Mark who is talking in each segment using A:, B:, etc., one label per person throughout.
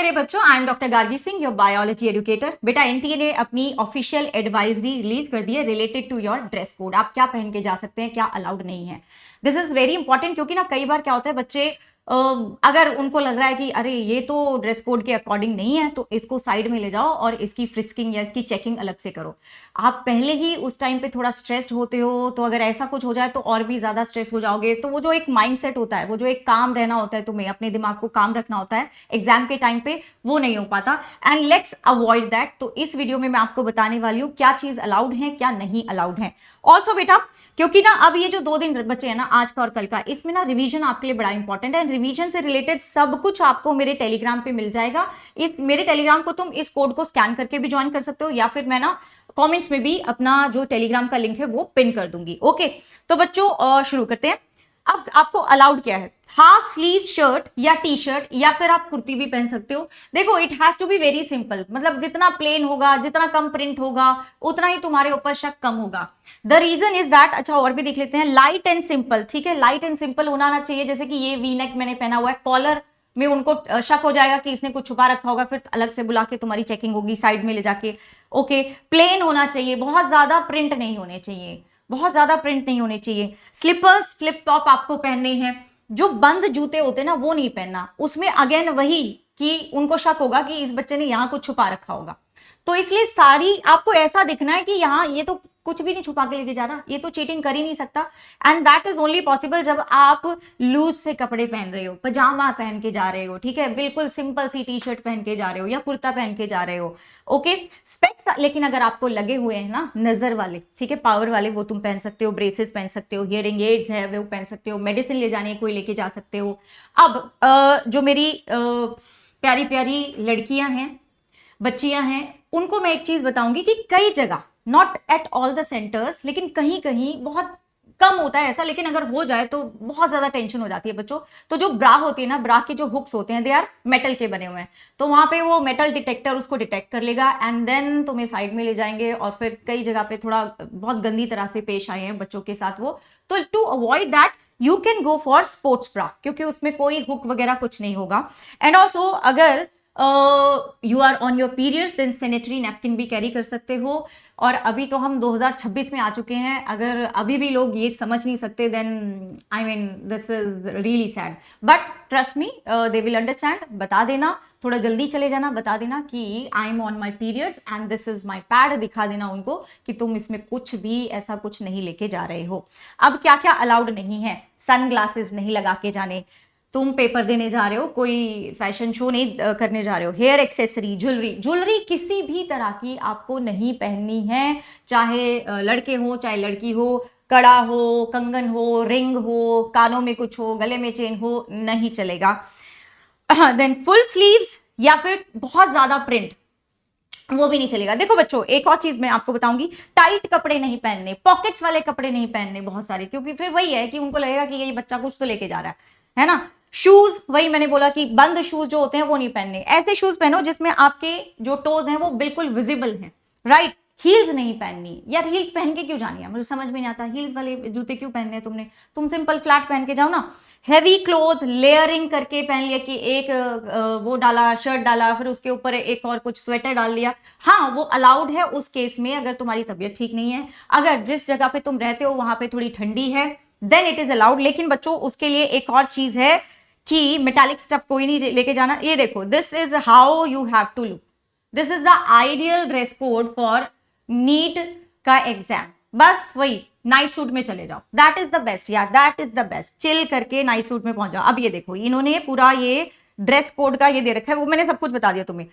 A: मेरे बच्चों, I am doctor Gargi Singh, your biology educator. बेटा एनटीए ने अपनी ऑफिशियल एडवाइजरी रिलीज कर दी है related to your dress code. आप क्या पहन के जा सकते हैं, क्या अलाउड नहीं है। दिस इज वेरी इंपॉर्टेंट, क्योंकि ना कई बार क्या होता है बच्चे अगर उनको लग रहा है कि अरे ये तो ड्रेस कोड के अकॉर्डिंग नहीं है, तो इसको साइड में ले जाओ और इसकी फ्रिस्किंग या इसकी चेकिंग अलग से करो। आप पहले ही उस टाइम पे थोड़ा स्ट्रेस्ड होते हो, तो अगर ऐसा कुछ हो जाए तो और भी ज्यादा स्ट्रेस हो जाओगे। तो वो जो एक माइंडसेट होता है, वो जो एक काम रहना होता है, तुम्हें अपने दिमाग को काम रखना होता है एग्जाम के टाइम पे, वो नहीं हो पाता। And let's avoid that. तो इस वीडियो में मैं आपको बताने वाली हूँ क्या चीज अलाउड है, क्या नहीं अलाउड है। ऑल्सो बेटा, क्योंकि ना अब ये जो 2 दिन बचे हैं ना, आज का और कल का, इसमें ना रिवीजन आपके लिए बड़ा इंपॉर्टेंट है। रिवीजन से रिलेटेड सब कुछ आपको मेरे टेलीग्राम पे मिल जाएगा। इस मेरे टेलीग्राम को तुम इस कोड को स्कैन करके भी ज्वाइन कर सकते हो, या फिर मैं ना कमेंट्स में भी अपना जो टेलीग्राम का लिंक है वो पिन कर दूंगी। ओके, तो बच्चों शुरू करते हैं। अब आपको अलाउड क्या है, हाफ स्लीव शर्ट या टी शर्ट, या फिर आप कुर्ती भी पहन सकते हो। देखो, it has to be very simple, मतलब जितना प्लेन होगा, जितना कम प्रिंट होगा, उतना ही तुम्हारे ऊपर शक कम होगा। द रीजन इज दैट, अच्छा और भी देख लेते हैं, लाइट एंड सिंपल। ठीक है, लाइट एंड सिंपल होना ना चाहिए। जैसे कि ये वी नेक मैंने पहना हुआ है, कॉलर में उनको शक हो जाएगा कि इसने कुछ छुपा रखा होगा, फिर अलग से बुला के तुम्हारी चेकिंग होगी साइड में ले जाके। ओके, प्लेन होना चाहिए, बहुत ज्यादा प्रिंट नहीं होने चाहिए, बहुत ज्यादा प्रिंट नहीं होने चाहिए। स्लीपर्स, फ्लिप टॉप आपको पहनने हैं। जो बंद जूते होते हैं ना, वो नहीं पहनना। उसमें अगेन वही कि उनको शक होगा कि इस बच्चे ने यहां कुछ छुपा रखा होगा, तो इसलिए साड़ी आपको ऐसा दिखना है कि यहां ये तो कुछ भी नहीं छुपा के लेके जा रहा, ये तो चीटिंग कर ही नहीं सकता। And that is only possible जब आप लूज से कपड़े पहन रहे हो, पजामा पहन के जा रहे हो, ठीक है, बिल्कुल सिंपल सी टी शर्ट पहन के जा रहे हो या कुर्ता पहन के जा रहे हो। ओके, स्पेक्स लेकिन अगर आपको लगे हुए हैं ना नजर वाले, ठीक है, पावर वाले, वो तुम पहन सकते हो। ब्रेसेस पहन सकते हो, हियरिंग एड्स है वो पहन सकते हो, मेडिसिन ले जाने कोई लेके जा सकते हो। अब जो मेरी प्यारी प्यारी लड़कियां हैं, बच्चियां हैं, उनको मैं एक चीज बताऊंगी कि कई जगह, not at all the centres, लेकिन कहीं कहीं बहुत कम होता है ऐसा, लेकिन अगर हो जाए तो बहुत ज्यादा टेंशन हो जाती है बच्चों। तो जो ब्रा होती है ना, ब्रा के जो हुक्स होते हैं, दे आर मेटल के बने हुए हैं, तो वहां पे वो मेटल डिटेक्टर उसको डिटेक्ट कर लेगा एंड देन तुम्हें साइड में ले जाएंगे। और फिर कई जगह पे थोड़ा बहुत गंदी तरह से पेश आए हैं बच्चों के साथ वो। तो to avoid that you can go for sports bra, क्योंकि उसमें कोई हुक वगैरह कुछ नहीं होगा। एंड ऑल्सो अगर you are on your periods, then sanitary napkin भी कैरी कर सकते हो। और अभी तो हम 2026 में आ चुके हैं, अगर अभी भी लोग ये समझ नहीं सकते, then I mean this is really sad, but trust me they will understand. बता देना, थोड़ा जल्दी चले जाना, बता देना कि I am on my periods and this is my pad, दिखा देना उनको कि तुम इसमें कुछ भी ऐसा कुछ नहीं लेके जा रहे हो। अब क्या क्या अलाउड नहीं है, सन ग्लासेस नहीं लगा के जाने, तुम पेपर देने जा रहे हो, कोई फैशन शो नहीं करने जा रहे हो। हेयर एक्सेसरी, ज्वेलरी, ज्वेलरी किसी भी तरह की आपको नहीं पहननी है, चाहे लड़के हो चाहे लड़की हो, कड़ा हो, कंगन हो, रिंग हो, कानों में कुछ हो, गले में चेन हो, नहीं चलेगा। देन फुल स्लीव्स या फिर बहुत ज्यादा प्रिंट, वो भी नहीं चलेगा। देखो बच्चों, एक और चीज मैं आपको बताऊंगी, टाइट कपड़े नहीं पहनने, पॉकेट्स वाले कपड़े नहीं पहनने बहुत सारे, क्योंकि फिर वही है कि उनको लगेगा कि ये बच्चा कुछ तो लेके जा रहा है ना। शूज, वही मैंने बोला कि बंद शूज जो होते हैं वो नहीं पहनने। ऐसे शूज पहनो जिसमें आपके जो टोज हैं वो बिल्कुल विजिबल हैं, राइट। हील्स नहीं पहननी। यार हील्स पहन के क्यों जानी है, मुझे समझ में नहीं आता, हील्स वाले जूते क्यों पहनने तुमने, तुम सिंपल फ्लैट पहन के जाओ ना। हैवी क्लोथ लेयरिंग करके पहन लिया कि एक वो डाला, शर्ट डाला, फिर उसके ऊपर एक और कुछ स्वेटर डाल लिया, हाँ वो अलाउड है उस केस में अगर तुम्हारी तबीयत ठीक नहीं है, अगर जिस जगह पे तुम रहते हो वहां पे थोड़ी ठंडी है, देन इट इज अलाउड। लेकिन बच्चों उसके लिए एक और चीज है कि मेटालिक स्टफ कोई नहीं लेके जाना। ये देखो, this is how you have to look, this is the ideal dress code for NEET का एग्जाम। बस वही नाइट सूट में चले जाओ, दैट इज द बेस्ट यार, that is the best, chill करके नाइट सूट में पहुंच जाओ। अब ये देखो, इन्होंने पूरा ये ड्रेस कोड का ये दे रखा है, वो मैंने सब कुछ बता दिया तुम्हें।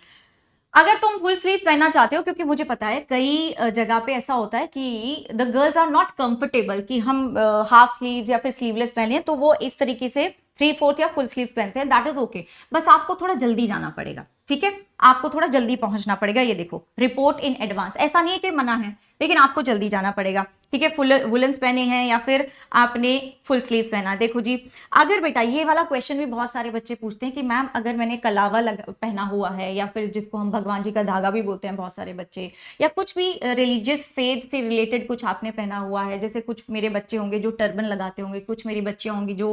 A: अगर तुम फुल स्लीव पहनना चाहते हो, क्योंकि मुझे पता है कई जगह पे ऐसा होता है कि the girls are not comfortable कि हम हाफ स्लीव्स या फिर स्लीवलेस पहने, तो वो इस तरीके से 3/4 या फुल स्लीव्स पहनते हैं, दैट इज ओके। बस आपको थोड़ा जल्दी जाना पड़ेगा, ठीक है, आपको थोड़ा जल्दी पहुंचना पड़ेगा। ये देखो, रिपोर्ट इन एडवांस, ऐसा नहीं है कि मना है, लेकिन आपको जल्दी जाना पड़ेगा, ठीक है। फुल वुलन्स पहने हैं या फिर आपने फुल स्लीव्स पहना। देखो जी, अगर बेटा ये वाला क्वेश्चन भी बहुत सारे बच्चे पूछते हैं कि मैम अगर मैंने कलावा पहना हुआ है, या फिर जिसको हम भगवान जी का धागा भी बोलते हैं बहुत सारे बच्चे, या कुछ भी रिलीजियस फेथ से रिलेटेड कुछ आपने पहना हुआ है, जैसे कुछ मेरे बच्चे होंगे जो टर्बन लगाते होंगे, कुछ मेरी बच्चियां होंगी जो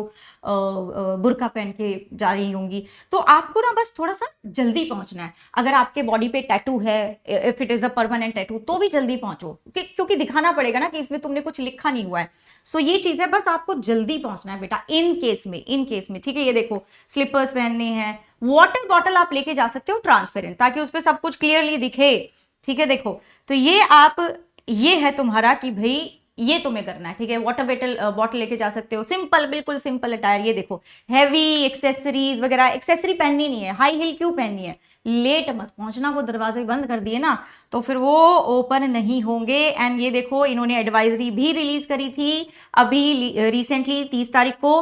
A: बुर्का पहन के जा रही होंगी। तो आपको ना बस थोड़ा सा जल्दी पहुंचना है। अगर आपके बॉडी पे टैटू है, if it is a permanent tattoo, तो भी जल्दी पहुंचो, क्योंकि दिखाना पड़ेगा ना कि इसमें तुमने कुछ लिखा नहीं हुआ है। सो ये चीज है, बस आपको जल्दी पहुंचना है बेटा, इन केस में, ठीक है। ये देखो, स्लीपर्स पहनने हैं, वाटर बॉटल आप लेके जा सकते हो ट्रांसपेरेंट, ताकि उस पर सब कुछ क्लियरली दिखे, ठीक है। देखो, तो ये है तुम्हारा कि भाई ये तुम्हें करना है, ठीक है। वाटर बॉटल लेके जा सकते हो, सिंपल, बिल्कुल सिंपल अटायर। ये देखो, हैवी एक्सेसरीज वगैरह, एक्सेसरी पहननी नहीं है। हाई हील क्यों पहननी है? लेट मत पहुंचना, वो दरवाजे बंद कर दिए ना तो फिर वो ओपन नहीं होंगे। एंड ये देखो, इन्होंने एडवाइजरी भी रिलीज करी थी अभी रिसेंटली 30 तारीख को,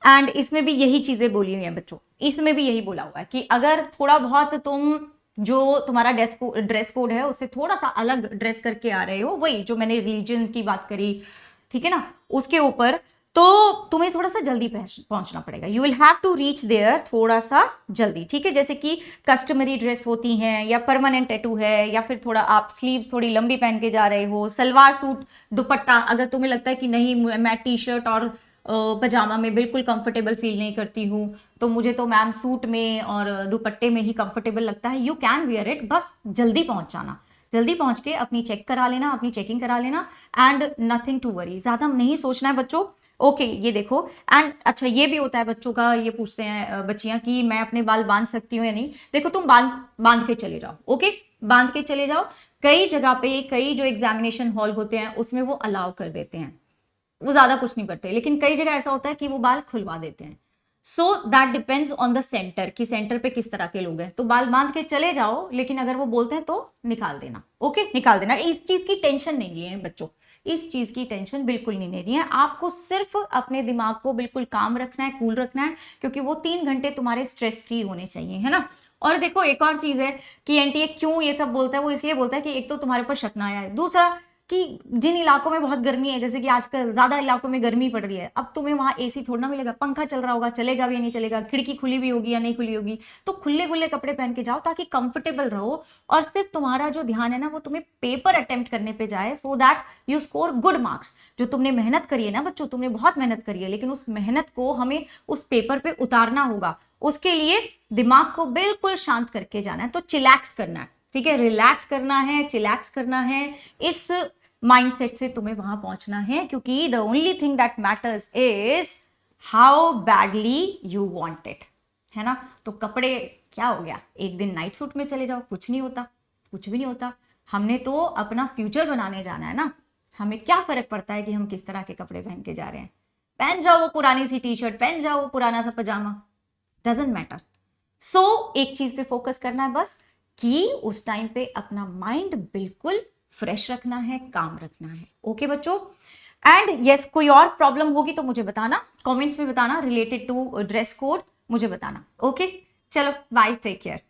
A: एंड इसमें भी यही चीजें बोली हुई हैं बच्चों। इसमें भी यही बोला हुआ है कि अगर थोड़ा बहुत तुम जो तुम्हारा ड्रेस कोड है उससे थोड़ा सा अलग ड्रेस करके आ रहे हो, वही जो मैंने रिलीजन की बात करी, ठीक है ना, उसके ऊपर, तो तुम्हें थोड़ा सा जल्दी पहुंचना पड़ेगा। You will have to reach there थोड़ा सा जल्दी, ठीक है। जैसे कि कस्टमरी ड्रेस होती हैं, या परमानेंट टैटू है, या फिर थोड़ा आप स्लीव्स थोड़ी लंबी पहन के जा रहे हो, सलवार सूट दुपट्टा, अगर तुम्हें लगता है कि नहीं मैं टी शर्ट और पजामा में बिल्कुल कंफर्टेबल फील नहीं करती हूँ, तो मुझे तो मैम सूट में और दुपट्टे में ही कंफर्टेबल लगता है, यू कैन वियर इट। बस जल्दी पहुंच जाना, जल्दी पहुंच के अपनी चेक करा लेना, अपनी चेकिंग करा लेना, एंड नथिंग टू वरी, ज्यादा नहीं सोचना है बच्चों। ओके, ये देखो। एंड अच्छा, ये भी होता है बच्चों का, ये पूछते हैं बच्चियां कि मैं अपने बाल बांध सकती हूँ या नहीं। देखो, तुम बांध के चले जाओ, ओके, बांध के चले जाओ। कई जगह पे, कई जो एग्जामिनेशन हॉल होते हैं उसमें वो अलाउ कर देते हैं, वो ज्यादा कुछ नहीं करते, लेकिन कई जगह ऐसा होता है कि वो बाल खुलवा देते हैं। So that depends on the centre, कि सेंटर पे किस तरह के लोग हैं। तो बाल बांध के चले जाओ, लेकिन अगर वो बोलते हैं तो निकाल देना, ओके, निकाल देना। इस चीज की टेंशन नहीं लेनी है बच्चों, इस चीज की टेंशन बिल्कुल नहीं लेनी है। आपको सिर्फ अपने दिमाग को बिल्कुल काम रखना है, कूल रखना है, क्योंकि वो 3 घंटे तुम्हारे स्ट्रेस फ्री होने चाहिए, है ना। और देखो, एक और चीज है कि एनटीए क्यों ये सब बोलता है, वो इसलिए बोलता है कि एक तो तुम्हारे ऊपर शक ना आए, दूसरा कि जिन इलाकों में बहुत गर्मी है, जैसे कि आजकल ज्यादा इलाकों में गर्मी पड़ रही है, अब तुम्हें वहां एसी थोड़ा ना मिलेगा, पंखा चल रहा होगा, चलेगा भी या नहीं चलेगा, खिड़की खुली भी होगी या नहीं खुली होगी, तो खुले खुले कपड़े पहन के जाओ ताकि कंफर्टेबल रहो, और सिर्फ तुम्हारा जो ध्यान है ना वो तुम्हें पेपर अटेम्प्ट करने पे जाए, so that you score good marks. जो तुमने मेहनत करी है ना बच्चों, तुमने बहुत मेहनत करी है, लेकिन उस मेहनत को हमें उस पेपर पे उतारना होगा। उसके लिए दिमाग को बिल्कुल शांत करके जाना है, तो चिलैक्स करना है, ठीक है, रिलैक्स करना है, चिलैक्स करना है, इस माइंडसेट से तुम्हें वहां पहुंचना है, क्योंकि the only thing that matters is how badly you want it, है ना। तो कपड़े क्या हो गया, एक दिन नाइट सूट में चले जाओ, कुछ नहीं होता, कुछ भी नहीं होता। हमने तो अपना फ्यूचर बनाने जाना है ना, हमें क्या फर्क पड़ता है कि हम किस तरह के कपड़े पहन के जा रहे हैं। पहन जाओ वो पुरानी सी टी शर्ट, पहन जाओ वो पुराना सा पजामा, डजंट मैटर। सो एक चीज पे फोकस करना है बस, कि उस टाइम पे अपना माइंड बिल्कुल फ्रेश रखना है, काम रखना है, ओके बच्चों। एंड यस, कोई और प्रॉब्लम होगी तो मुझे बताना, कमेंट्स में बताना, रिलेटेड टू ड्रेस कोड मुझे बताना, ओके। चलो बाय, टेक केयर।